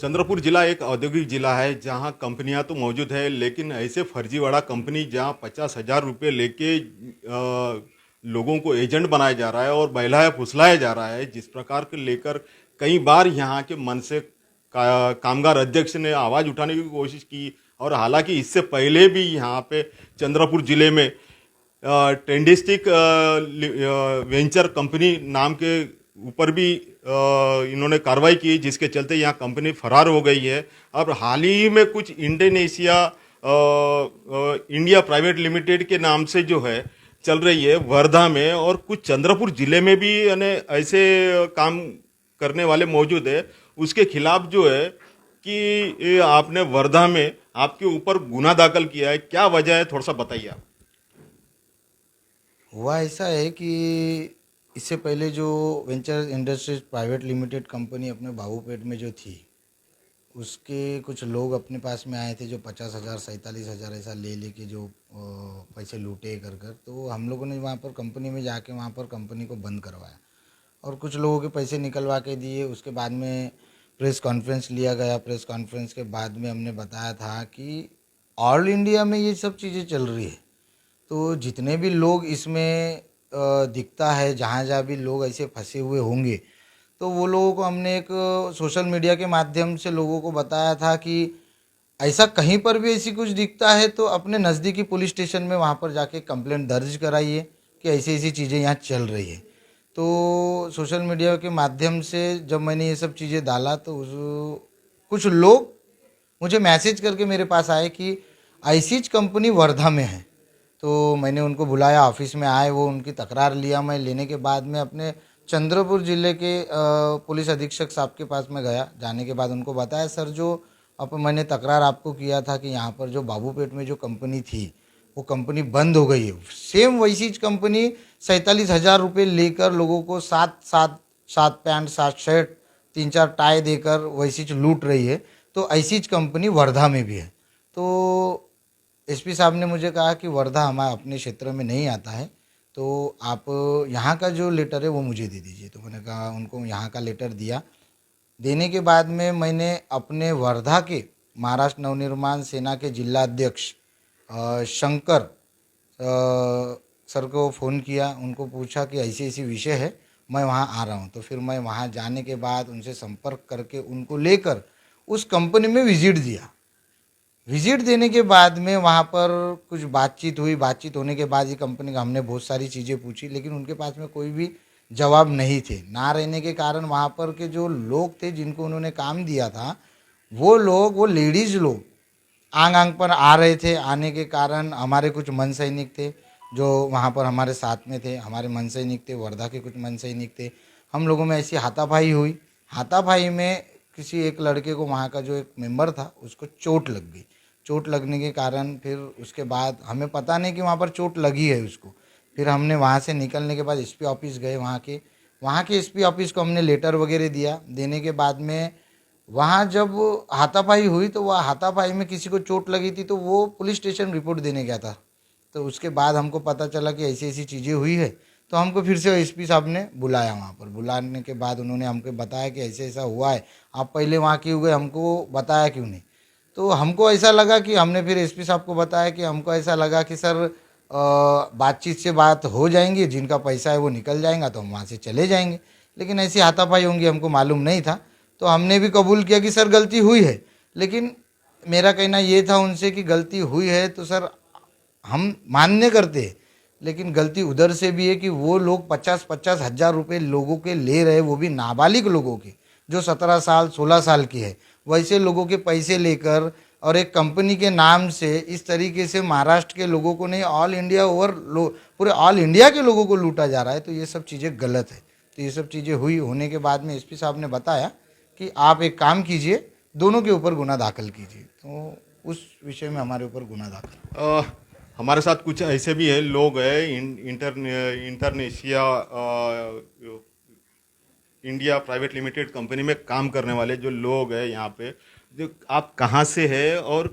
चंद्रपुर जिला एक औद्योगिक जिला है जहां कंपनियां तो मौजूद है, लेकिन ऐसे फर्जीवाड़ा कंपनी जहां 50,000 रुपये लेके लोगों को एजेंट बनाया जा रहा है और बहलाया फुसलाया जा रहा है, जिस प्रकार के लेकर कई बार यहाँ के मन से कामगार अध्यक्ष ने आवाज़ उठाने की कोशिश की। और हालांकि इससे पहले भी यहाँ पे चंद्रपुर जिले में ट्रेंडिस्टिक वेंचर कंपनी नाम के ऊपर भी इन्होंने कार्रवाई की, जिसके चलते यहाँ कंपनी फरार हो गई है। अब हाल ही में कुछ इंडोनेशिया इंडिया प्राइवेट लिमिटेड के नाम से जो है चल रही है वर्धा में, और कुछ चंद्रपुर जिले में भी यानी ऐसे काम करने वाले मौजूद है। उसके खिलाफ जो है कि ये आपने वर्धा में आपके ऊपर गुना दाखिल किया है, क्या वजह है, थोड़ा सा बताइए आप। हुआ ऐसा है कि इससे पहले जो venture industries private limited company अपने बाबूपेट में जो थी, उसके कुछ लोग अपने पास में आए थे जो 50,000 47,000 ऐसा ले लेके जो पैसे लूटे कर कर। तो हम लोगों ने वहाँ पर कंपनी में जाके वहाँ पर कंपनी को बंद करवाया और कुछ लोगों के पैसे निकलवा के दिए। उसके बाद में प्रेस कॉन्फ्रेंस लिया गया। प्रेस कॉन्फ्रेंस के बाद में हमने बताया था कि ऑल इंडिया में ये सब चीज़ें चल रही है, तो जितने भी लोग इसमें दिखता है, जहाँ जहाँ भी लोग ऐसे फंसे हुए होंगे, तो वो लोगों को हमने एक सोशल मीडिया के माध्यम से लोगों को बताया था कि ऐसा कहीं पर भी ऐसी कुछ दिखता है तो अपने नज़दीकी पुलिस स्टेशन में वहाँ पर जाके कंप्लेंट दर्ज कराइए कि ऐसी ऐसी चीज़ें यहाँ चल रही है। तो सोशल मीडिया के माध्यम से जब मैंने ये सब चीज़ें डाला तो कुछ लोग मुझे मैसेज करके मेरे पास आए कि ऐसी कंपनी वर्धा में है। तो मैंने उनको बुलाया, ऑफिस में आए, वो उनकी तकरार लिया। मैं लेने के बाद में अपने चंद्रपुर ज़िले के पुलिस अधीक्षक साहब के पास में गया। जाने के बाद उनको बताया, सर जो अब मैंने तकरार आपको किया था कि यहाँ पर जो बाबूपेट में जो कंपनी थी वो कंपनी बंद हो गई है। सेम वैसी कंपनी 47,000 रुपये लेकर लोगों को सात पैंट 7 शर्ट 3-4 टाई देकर वैसी लूट रही है। तो ऐसी कंपनी वर्धा में भी है। तो एसपी साहब ने मुझे कहा कि वर्धा हमारे अपने क्षेत्र में नहीं आता है, तो आप यहाँ का जो लेटर है वो मुझे दे दीजिए। तो मैंने कहा, उनको यहाँ का लेटर दिया। देने के बाद में मैंने अपने वर्धा के महाराष्ट्र नवनिर्माण सेना के जिलाध्यक्ष शंकर सर को फ़ोन किया। उनको पूछा कि ऐसी ऐसी विषय है, मैं वहाँ आ रहा हूँ। तो फिर मैं वहाँ जाने के बाद उनसे संपर्क करके उनको लेकर उस कंपनी में विजिट दिया। विजिट देने के बाद में वहाँ पर कुछ बातचीत हुई। बातचीत होने के बाद ये कंपनी का हमने बहुत सारी चीज़ें पूछी, लेकिन उनके पास में कोई भी जवाब नहीं थे। ना रहने के कारण वहाँ पर के जो लोग थे जिनको उन्होंने काम दिया था, वो लोग, वो लेडीज़ लोग आंग आंग पर आ रहे थे। आने के कारण हमारे कुछ मन सैनिक थे जो वहाँ पर हमारे साथ में थे। हमारे मन सैनिक थे, वर्धा के कुछ मन सैनिक थे। हम लोगों में ऐसी हाथापाई हुई। हाथापाई में किसी एक लड़के को, वहाँ का जो एक मेंबर था, उसको चोट लग गई। चोट लगने के कारण फिर उसके बाद हमें पता नहीं कि वहाँ पर चोट लगी है उसको। फिर हमने वहाँ से निकलने के बाद एसपी ऑफिस गए। वहाँ के एसपी ऑफिस को हमने लेटर वगैरह दिया। देने के बाद में वहाँ जब हाथापाई हुई तो वह हाथापाई में किसी को चोट लगी थी, तो वो पुलिस स्टेशन रिपोर्ट देने गया था। तो उसके बाद हमको पता चला कि ऐसी ऐसी चीज़ें हुई है। तो हमको फिर से एसपी साहब ने बुलाया। वहाँ पर बुलाने के बाद उन्होंने हमको बताया कि ऐसे ऐसा हुआ है, आप पहले वहाँ क्यों गए, हमको बताया क्यों नहीं। तो हमको ऐसा लगा कि हमने फिर एसपी साहब को बताया कि हमको ऐसा लगा कि सर बातचीत से बात हो जाएंगी, जिनका पैसा है वो निकल जाएगा तो हम वहाँ से चले जाएंगे, लेकिन ऐसी हाथापाई होंगी हमको मालूम नहीं था। तो हमने भी कबूल किया कि सर गलती हुई है, लेकिन मेरा कहना ये था उनसे कि गलती हुई है तो सर हम मान्य करते हैं, लेकिन गलती उधर से भी है कि वो लोग 50-50 हज़ार रुपये लोगों के ले रहे, वो भी नाबालिग लोगों के, जो 17 साल 16 साल की है, वैसे लोगों के पैसे लेकर और एक कंपनी के नाम से इस तरीके से महाराष्ट्र के लोगों को नहीं, ऑल इंडिया पूरे ऑल इंडिया के लोगों को लूटा जा रहा है। तो ये सब चीज़ें गलत है। तो ये सब चीज़ें हुई। होने के बाद में एसपी साहब ने बताया कि आप एक काम कीजिए, दोनों के ऊपर गुना दाखिल कीजिए। तो उस विषय में हमारे ऊपर गुना दाखिल। हमारे साथ कुछ ऐसे भी है लोग हैं इंटरनेशिया इंडिया प्राइवेट लिमिटेड कंपनी में काम करने वाले जो लोग हैं यहाँ पे। जो आप कहाँ से हैं और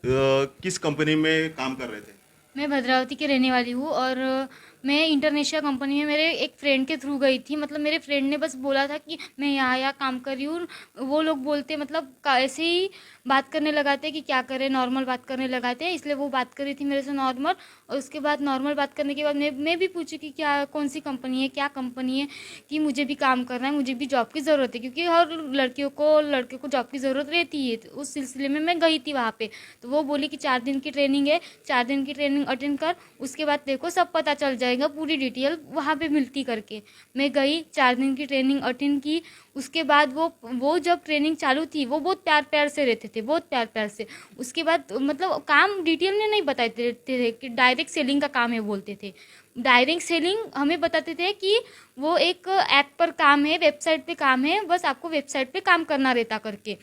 किस कंपनी में काम कर रहे थे? मैं भद्रावती की रहने वाली हूँ और मैं इंटरनेशनल कंपनी में मेरे एक फ्रेंड के थ्रू गई थी। मतलब मेरे फ्रेंड ने बस बोला था कि मैं यहाँ काम कर रही हूँ। वो लोग बोलते मतलब ऐसे ही बात करने लगाते कि क्या करें, नॉर्मल बात करने लगाते हैं, इसलिए वो बात कर रही थी मेरे से नॉर्मल। और उसके बाद नॉर्मल बात करने के बाद मैं भी पूछी कि क्या कौन सी कंपनी है, क्या कंपनी है, कि मुझे भी काम करना है, मुझे भी जॉब की ज़रूरत है, क्योंकि हर लड़कियों को जॉब की ज़रूरत रहती है। तो उस सिलसिले में मैं गई थी वहाँ पे। तो वो बोली कि 4 दिन की ट्रेनिंग है, 4 दिन की ट्रेनिंग अटेंड कर, उसके बाद देखो सब पता चल जाएगा, पूरी डिटेल वहाँ पे मिलती करके। मैं गई, 4 दिन की ट्रेनिंग अटेंड की। उसके बाद वो जब ट्रेनिंग चालू थी वो बहुत प्यार प्यार से रहते थे, बहुत प्यार प्यार से। उसके बाद मतलब काम डिटेल में नहीं बताते थे कि डायरेक्ट सेलिंग का काम है बोलते थे। डायरेक्ट सेलिंग हमें बताते थे कि वो एक ऐप पर काम है, वेबसाइट पे काम है, बस आपको वेबसाइट पे काम करना रहता करके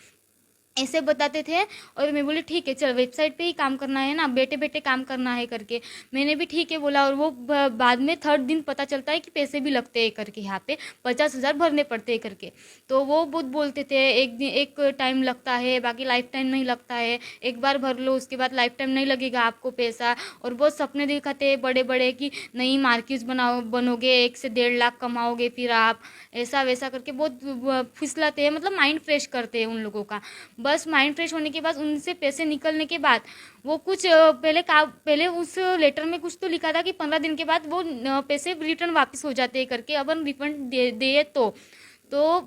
ऐसे बताते थे। और मैं बोली ठीक है चल, वेबसाइट पे ही काम करना है ना, बैठे बैठे काम करना है करके मैंने भी ठीक है बोला। और वो बाद में 3rd दिन पता चलता है कि पैसे भी लगते हैं करके, यहाँ पे 50,000 भरने पड़ते हैं करके। तो वो बहुत बोलते थे एक दिन एक टाइम लगता है, बाकी लाइफ टाइम नहीं लगता है, एक बार भर लो उसके बाद लाइफ टाइम नहीं लगेगा आपको पैसा। और बहुत सपने दिखाते हैं बड़े बड़े कि नई मार्केट बनोगे, 1 से 1.5 लाख कमाओगे फिर आप, ऐसा वैसा करके बहुत फिसलाते हैं। मतलब माइंड फ्रेश करते हैं उन लोगों का। बस माइंड फ्रेश होने के बाद उनसे पैसे निकलने के बाद वो कुछ पहले उस लेटर में कुछ तो लिखा था कि 15 दिन के बाद वो पैसे रिटर्न वापस हो जाते हैं करके, अपन रिफंड दे तो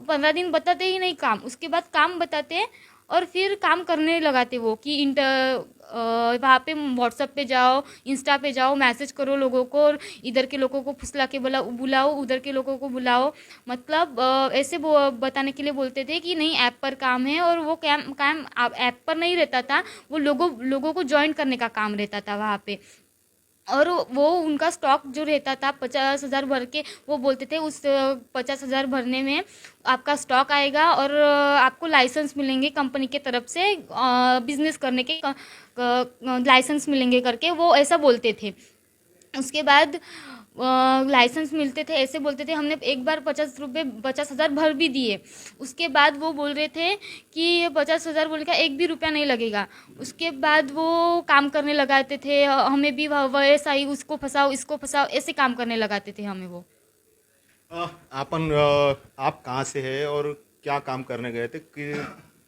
15 दिन बताते ही नहीं काम, उसके बाद काम बताते हैं। और फिर काम करने लगाते वो कि वहाँ पे व्हाट्सएप पे जाओ, इंस्टा पे जाओ, मैसेज करो लोगों को, और इधर के लोगों को फुसला के बुलाओ, उधर के लोगों को बुलाओ। मतलब ऐसे वो बताने के लिए बोलते थे कि नहीं ऐप पर काम है। और वो काम काम ऐप पर नहीं रहता था, वो लोगों को ज्वाइन करने का काम रहता था वहाँ पे। और वो उनका स्टॉक जो रहता था 50,000 भर के, वो बोलते थे उस 50,000 भरने में आपका स्टॉक आएगा और आपको लाइसेंस मिलेंगे कंपनी के तरफ से, बिजनेस करने के लाइसेंस मिलेंगे करके वो ऐसा बोलते थे। उसके बाद लाइसेंस मिलते थे, ऐसे बोलते थे। हमने एक बार 50,000 भर भी दिए। उसके बाद वो बोल रहे थे कि 50,000 बोल का 1 भी रुपया नहीं लगेगा। उसके बाद वो काम करने लगाते थे हमें भी, वैसा ही उसको फंसाओ इसको फंसाओ, ऐसे काम करने लगाते थे हमें वो। आप कहाँ से है और क्या काम करने गए थे कि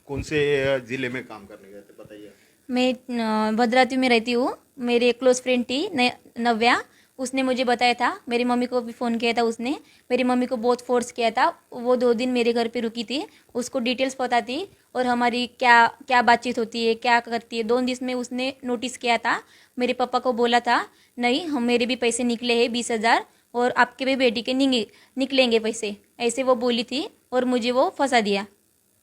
कौन से जिले में काम करने गए थे, बताइए। मैं भद्रावती में रहती हूँ। मेरी एक क्लोज फ्रेंड थी नव्या, उसने मुझे बताया था। मेरी मम्मी को भी फ़ोन किया था उसने, मेरी मम्मी को बहुत फोर्स किया था। वो 2 दिन मेरे घर पे रुकी थी, उसको डिटेल्स पता थी और हमारी क्या क्या बातचीत होती है, क्या करती है। 2 दिन में उसने नोटिस किया था, मेरे पापा को बोला था नहीं हम मेरे भी पैसे निकले हैं 20,000 और आपके भी बेटी के निकलेंगे पैसे, ऐसे वो बोली थी और मुझे वो फंसा दिया,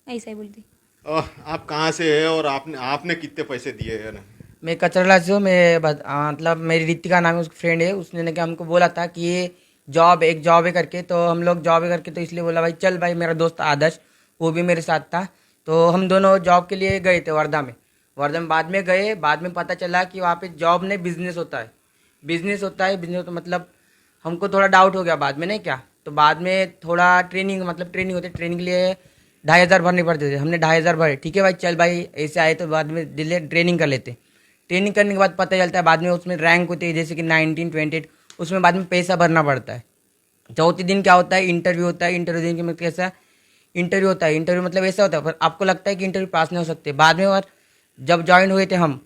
ऐसा ही बोली थी। आप कहाँ से है और आपने आपने कितने पैसे दिए हैं ना? मैं कचरला से हूँ। मैं मतलब मेरी रितिका नाम है, उसकी फ्रेंड है। उसने क्या हमको बोला था कि ये एक जॉब है करके, तो हम लोग जॉब है करके, तो इसलिए बोला भाई चल भाई। मेरा दोस्त आदर्श वो भी मेरे साथ था, तो हम दोनों जॉब के लिए गए थे वर्धा में। बाद में गए, बाद में पता चला कि वहाँ पे जॉब नहीं बिजनेस होता है। बिजनेस तो मतलब हमको थोड़ा डाउट हो गया बाद में, नहीं क्या। तो बाद में थोड़ा ट्रेनिंग होती है, ट्रेनिंग के लिए 2,500 भरने पड़ते थे। हमने 2,500 भरे, ठीक है भाई चल भाई ऐसे आए तो बाद में दिल्ली ट्रेनिंग कर लेते। ट्रेनिंग करने के बाद पता चलता है बाद में उसमें रैंक होती है जैसे कि 19, 28, उसमें बाद में पैसा भरना पड़ता है। चौथे दिन क्या होता है, इंटरव्यू होता है। इंटरव्यू देने के मतलब कैसा इंटरव्यू होता है, इंटरव्यू मतलब ऐसा होता है पर आपको लगता है कि इंटरव्यू पास नहीं हो सकते। बाद में और जब ज्वाइन हुए थे हम,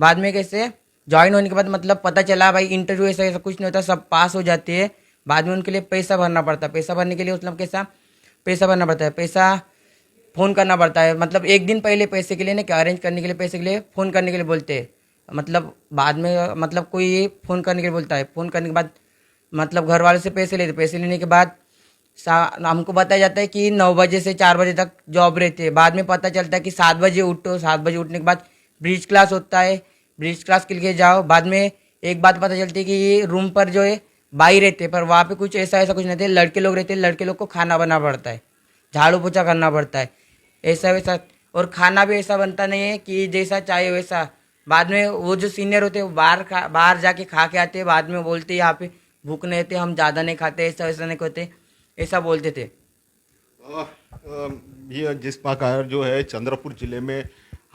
बाद में कैसे ज्वाइन होने के बाद मतलब पता चला भाई इंटरव्यू ऐसा ऐसा कुछ नहीं होता, सब पास हो जाते हैं। बाद में उनके लिए पैसा भरना पड़ता है। पैसा भरने के लिए मतलब कैसा पैसा भरना पड़ता है, पैसा फ़ोन करना पड़ता है। मतलब एक दिन पहले पैसे के लिए ना, क्या अरेंज करने के लिए पैसे के लिए फ़ोन करने के लिए बोलते हैं। मतलब बाद में मतलब कोई फ़ोन करने के लिए बोलता है, फ़ोन करने के बाद मतलब घर वालों से पैसे लेते। पैसे लेने के बाद हमको बताया जाता है कि 9 बजे से 4 बजे तक जॉब रहती है। बाद में पता चलता है कि 7 बजे उठो, 7 बजे उठने के बाद ब्रिज क्लास होता है, ब्रिज क्लास के लिए जाओ। बाद में एक बात पता चलती है कि ये रूम पर जो है बाई रहते हैं, पर वहाँ पे कुछ ऐसा कुछ नहीं थे, लड़के लोग रहते हैं। लड़के लोग को खाना बनाना पड़ता है, झाड़ू पोछा करना पड़ता है, ऐसा वैसा। और खाना भी ऐसा बनता नहीं है कि जैसा चाहिए वैसा। बाद में वो जो सीनियर होते हैं वो बाहर जाके खा के आते हैं। बाद में बोलते हैं यहाँ पे भूख नहीं रहते, हम ज़्यादा नहीं खाते, ऐसा वैसा नहीं करते, ऐसा बोलते थे। ये जिस प्रकार जो है चंद्रपुर जिले में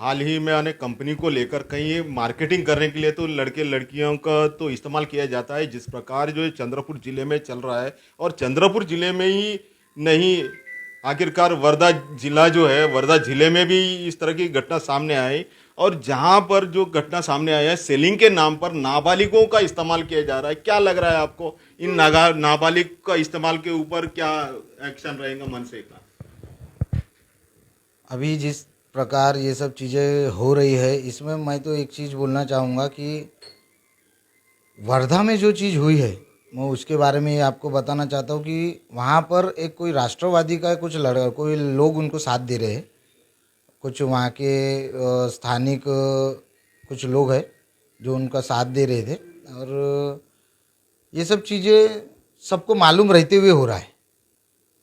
हाल ही में अनेक कंपनी को लेकर कहीं मार्केटिंग करने के लिए तो लड़के लड़कियों का तो इस्तेमाल किया जाता है, जिस प्रकार जो चंद्रपुर जिले में चल रहा है। और चंद्रपुर जिले में ही नहीं, आखिरकार वर्धा जिला जो है, वर्धा जिले में भी इस तरह की घटना सामने आई। और जहां पर जो घटना सामने आई है, सेलिंग के नाम पर नाबालिगों का इस्तेमाल किया जा रहा है। क्या लग रहा है आपको, इन नाबालिग का इस्तेमाल के ऊपर क्या एक्शन रहेगा मनसे का? अभी जिस प्रकार ये सब चीज़ें हो रही है, इसमें मैं तो एक चीज़ बोलना चाहूँगा कि वर्धा में जो चीज़ हुई है, मैं उसके बारे में आपको बताना चाहता हूँ कि वहाँ पर एक कोई राष्ट्रवादी का कोई लोग उनको साथ दे रहे हैं। कुछ वहाँ के स्थानिक कुछ लोग हैं जो उनका साथ दे रहे थे, और ये सब चीज़ें सबको मालूम रहते हुए हो रहा है।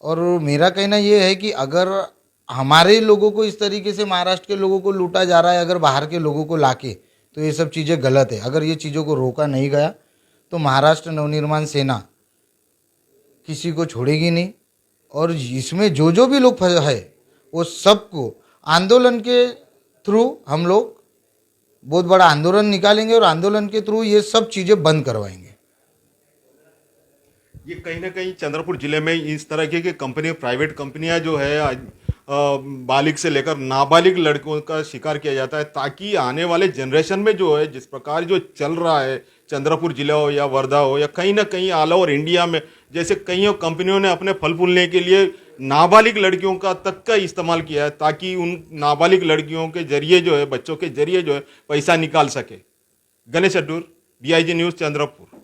और मेरा कहना ये है कि अगर हमारे लोगों को इस तरीके से महाराष्ट्र के लोगों को लूटा जा रहा है, अगर बाहर के लोगों को लाके, तो ये सब चीज़ें गलत है। अगर ये चीज़ों को रोका नहीं गया तो महाराष्ट्र नवनिर्माण सेना किसी को छोड़ेगी नहीं। और इसमें जो भी लोग है वो सबको आंदोलन के थ्रू हम लोग बहुत बड़ा आंदोलन निकालेंगे और आंदोलन के थ्रू ये सब चीज़ें बंद करवाएंगे। ये कहीं ना कहीं चंद्रपुर जिले में इस तरह की कंपनी, प्राइवेट कंपनियां जो है, बालिग से लेकर नाबालिग लड़कों का शिकार किया जाता है, ताकि आने वाले जनरेशन में जो है, जिस प्रकार जो चल रहा है, चंद्रपुर जिला हो या वर्धा हो या कहीं ना कहीं ऑल ओवर इंडिया में, जैसे कई कंपनियों ने अपने फल फूलने के लिए नाबालिग लड़कियों का तक का इस्तेमाल किया है, ताकि उन नाबालिग लड़कियों के जरिए जो है, बच्चों के जरिए जो है पैसा निकाल सके। Ganesh Addur, BIG news, Chandrapur.